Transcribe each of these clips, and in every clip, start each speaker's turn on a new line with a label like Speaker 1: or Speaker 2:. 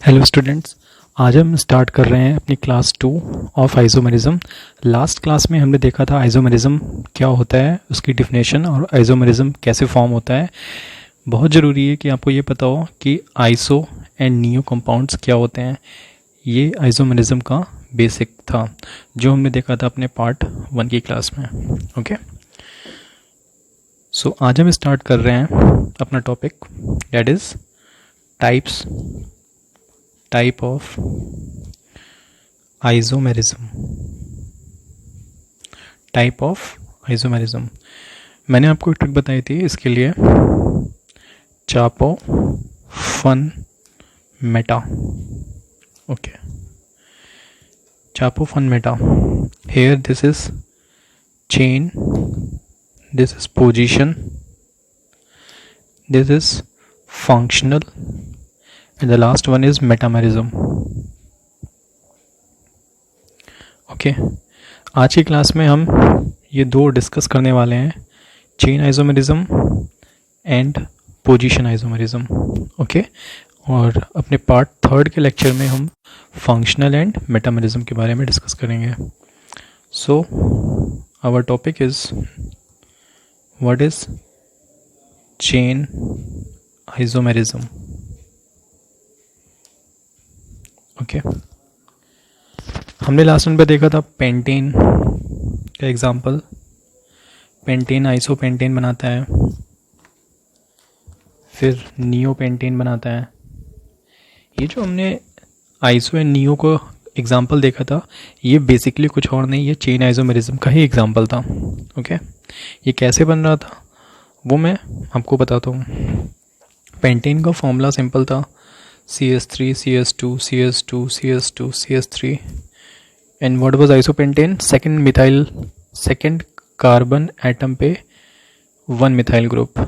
Speaker 1: Hello students, आज हम start कर रहे हैं अपनी class 2 of isomerism. Last class में हमने देखा था आइसोमेरिज्म क्या होता है, उसकी डिफिनेशन और आइसोमेरिज्म कैसे फॉर्म होता है। बहुत ज़रूरी है कि आपको ये पता हो कि आइसो एंड नियो कंपाउंड्स क्या होते हैं। ये आइसोमेरिज्म का बेसिक था जो हमने देखा था अपने पार्ट 1 की क्लास में। ओके, सो आज हम स्टार्ट कर रहे हैं अपना topic, that is type of isomerism. मैंने आपको एक ट्रिक बताई थी इसके लिए, चापो फन मेटा। ओके, चापो फन मेटा। Here this is chain, this is position, this is functional, and the last one is metamerism. Okay, आज की क्लास में हम ये दो डिस्कस करने वाले हैं, chain isomerism and position isomerism. Okay, और अपने पार्ट 3 के लेक्चर में हम फंक्शनल एंड मेटामेरिज्म के बारे में डिस्कस करेंगे। So our topic is what is chain isomerism. Okay, हमने लास्ट में देखा था पेंटेन का एग्जांपल। पेंटेन आइसो पेंटेन बनाता है, फिर नियो पेंटेन बनाता है। ये जो हमने आइसो एंड नियो को एग्जांपल देखा था, ये बेसिकली कुछ और नहीं, ये चेन आइसोमेरिज्म का ही एग्जांपल था। ओके, ये कैसे बन रहा था वो मैं आपको बताता हूँ। पेंटेन का फॉर्मूला सिंपल था, CS3 CS2 CS2 CS2 CS3 and what was isopentane, second carbon atom पे 1 मिथाइल ग्रुप,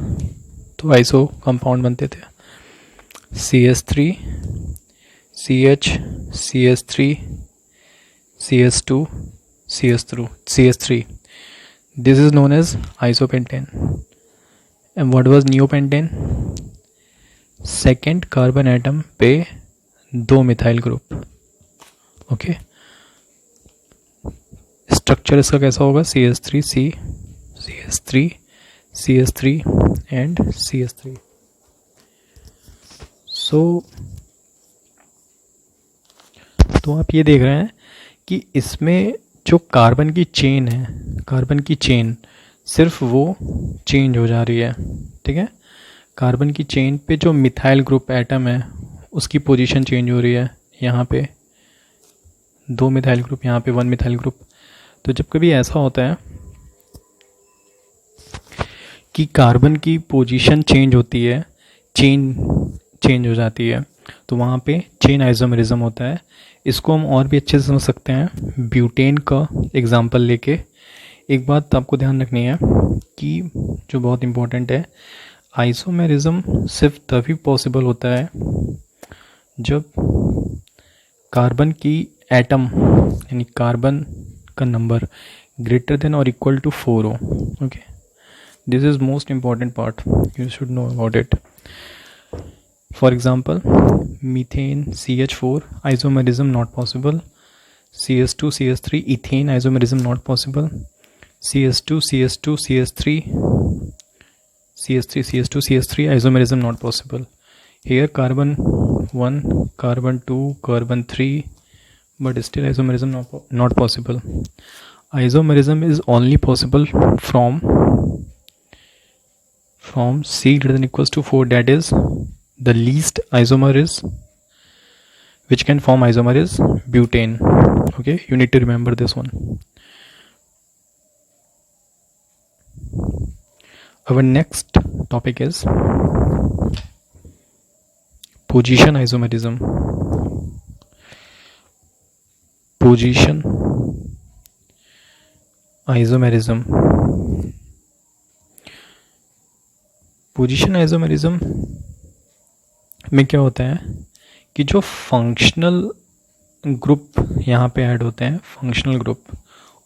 Speaker 1: तो आइसो कंपाउंड बनते थे CS3 CH CS3 CS2 CS3। This is known as isopentane. And what was neopentane, second carbon atom पे 2 methyl group. Okay, structure इसका कैसा होगा, CS3 and CS3। तो आप ये देख रहे हैं कि इसमें जो कार्बन की चेन है, कार्बन की चेन सिर्फ वो चेंज हो जा रही है। ठीक है, कार्बन की चेन पे जो मिथाइल ग्रुप एटम है उसकी पोजीशन चेंज हो रही है। यहाँ पे 2 मिथाइल ग्रुप, यहाँ पे 1 मिथाइल ग्रुप। तो जब कभी ऐसा होता है कि कार्बन की पोजीशन चेंज होती है, चेन चेंज हो जाती है, तो वहाँ पे चेन आइसोमेरिज्म होता है। इसको हम और भी अच्छे से समझ सकते हैं ब्यूटेन का एग्जाम्पल लेके। एक बात आपको ध्यान रखनी है कि जो बहुत इम्पोर्टेंट है, आइसोमेरिज्म सिर्फ तभी पॉसिबल होता है जब कार्बन की एटम यानी कार्बन का नंबर ग्रेटर देन और इक्वल टू 4 हो। Okay, this is most important part, you should know about it. For example, methane CH4 isomerism not possible, CS2 CS3 ethane isomerism not possible, CS2 CS2 CS3 isomerism not possible. Here carbon 1, carbon 2, carbon 3, but still isomerism not possible. Isomerism is only possible from C greater than equals to 4, that is the least isomer is which can form isomer is butane. Okay, you need to remember this one. Our next topic is position isomerism. Position isomerism में क्या होता है कि जो functional group यहाँ पे add होते हैं, फंक्शनल ग्रुप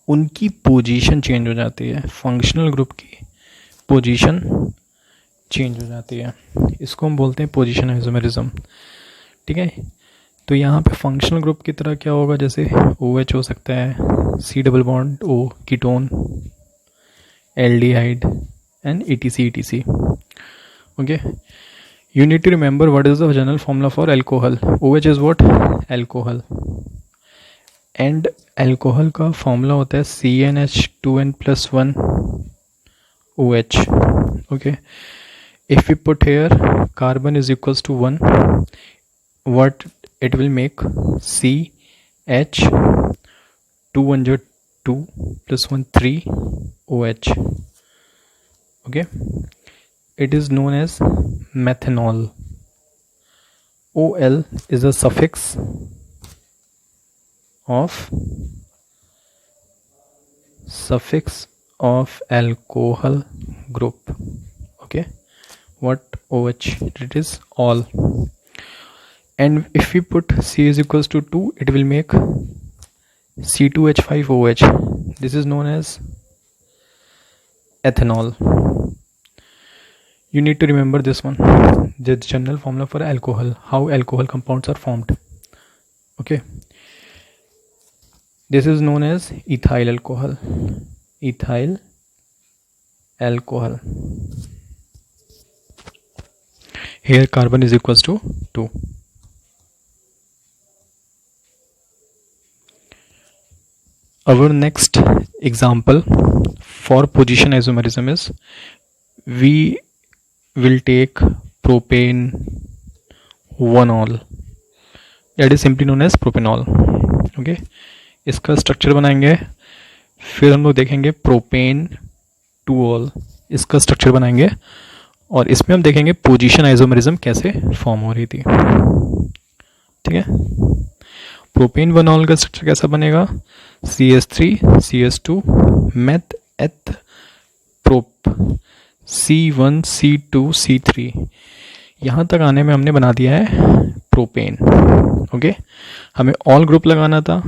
Speaker 1: उनकी पोजीशन चेंज हो जाती है, फंक्शनल ग्रुप की पोजीशन चेंज हो जाती है, इसको हम बोलते हैं पोजीशन आइसोमेरिज्म। ठीक है, तो यहाँ पे फंक्शनल ग्रुप की तरह क्या होगा, जैसे OH हो सकता है, C double bond O ketone, aldehyde and etc. Okay, you need to remember what is the general formula for alcohol. OH is what? Alcohol. And alcohol का formula होता है CnH2n+1 OH. Okay, if we put here carbon is equals to 1, what it will make? CH 2 1 2 plus 1 3 OH. Okay, it is known as methanol. OL is a suffix of alcohol group. Okay, what OH? It is all. And if we put C is equals to 2, it will make C2H5OH. This is known as ethanol. You need to remember this one, the general formula for alcohol, how alcohol compounds are formed. Okay, this is known as ethyl alcohol. Ethyl alcohol. Here carbon is equals to 2. Our next example for position isomerism is, we will take propane 1-ol, that is simply known as propanol. Okay, इसका structure बनाएंगे, फिर हम लोग देखेंगे propane 2-ol, इसका structure बनाएंगे, और इसमें हम देखेंगे पोजीशन आइसोमेरिज्म कैसे फॉर्म हो रही थी। ठीक है, प्रोपेन 1-ol का स्ट्रक्चर कैसा बनेगा? CH3 CH2 मेथ एथ प्रोप C1 C2 C3, यहाँ तक आने में हमने बना दिया है प्रोपेन। ओके, हमें ऑल ग्रुप लगाना था,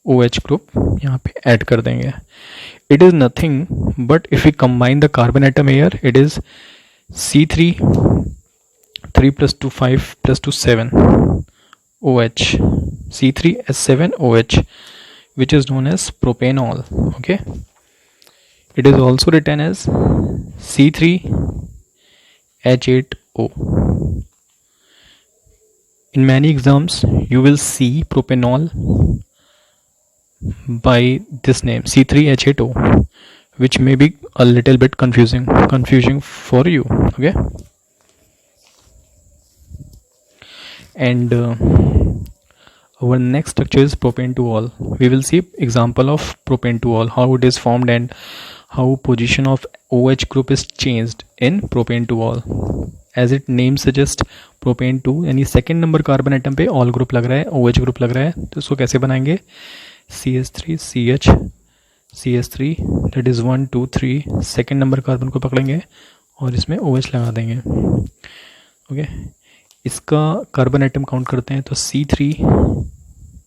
Speaker 1: OH ग्रुप यहाँ पे ऐड कर देंगे। It is nothing but if you combine the carbon atom here, it is C3 3 + 2 5 + 2 7 OH, C3H7OH, which is known as propanol. Okay, it is also written as C3H8O. In many exams you will see propanol by this name C3H8O, which may be a little bit confusing for you. Okay, and our next structure is propane 2-ol. We will see example of propane 2-ol, how it is formed and how position of OH group is changed in propane 2-ol. As its name suggests, propane 2 यानी second number carbon atom पे all group लग रहा है, OH group लग रहा है, तो इसको कैसे बनाएंगे? CH3 CH3 that is 1 2 3, second number carbon को पकड़ेंगे और इसमें OH लगा देंगे। ओके, इसका कार्बन एटम काउंट करते हैं तो C3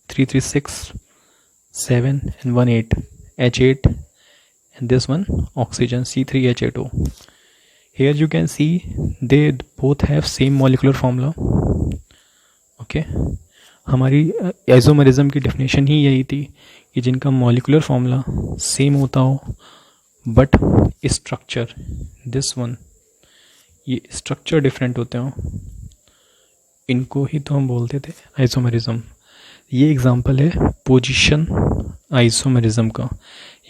Speaker 1: 3 3 6 7 and 1 8 H8 and this one oxygen C3H8O. Here you can see they both have same molecular formula. Okay, हमारी आइसोमेरिज्म की डेफिनेशन ही यही थी कि जिनका मॉलिकुलर फार्मूला सेम होता हो बट स्ट्रक्चर, दिस वन, ये स्ट्रक्चर डिफरेंट होते हो, इनको ही तो हम बोलते थे आइसोमेरिज्म। ये एग्जांपल है पोजीशन आइसोमेरिज्म का,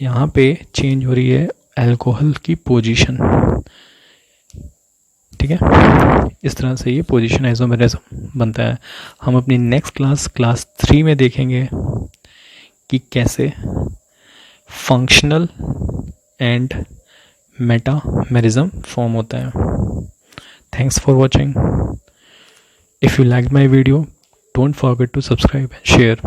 Speaker 1: यहाँ पे चेंज हो रही है अल्कोहल की पोजीशन। ठीक है, इस तरह से ये पोजीशन आइसोमेरिज्म बनता है। हम अपनी नेक्स्ट क्लास 3 में देखेंगे कि कैसे फंक्शनल एंड मेटामेरिज्म फॉर्म होता है। Thanks for watching. If you liked my video, don't forget to subscribe and share.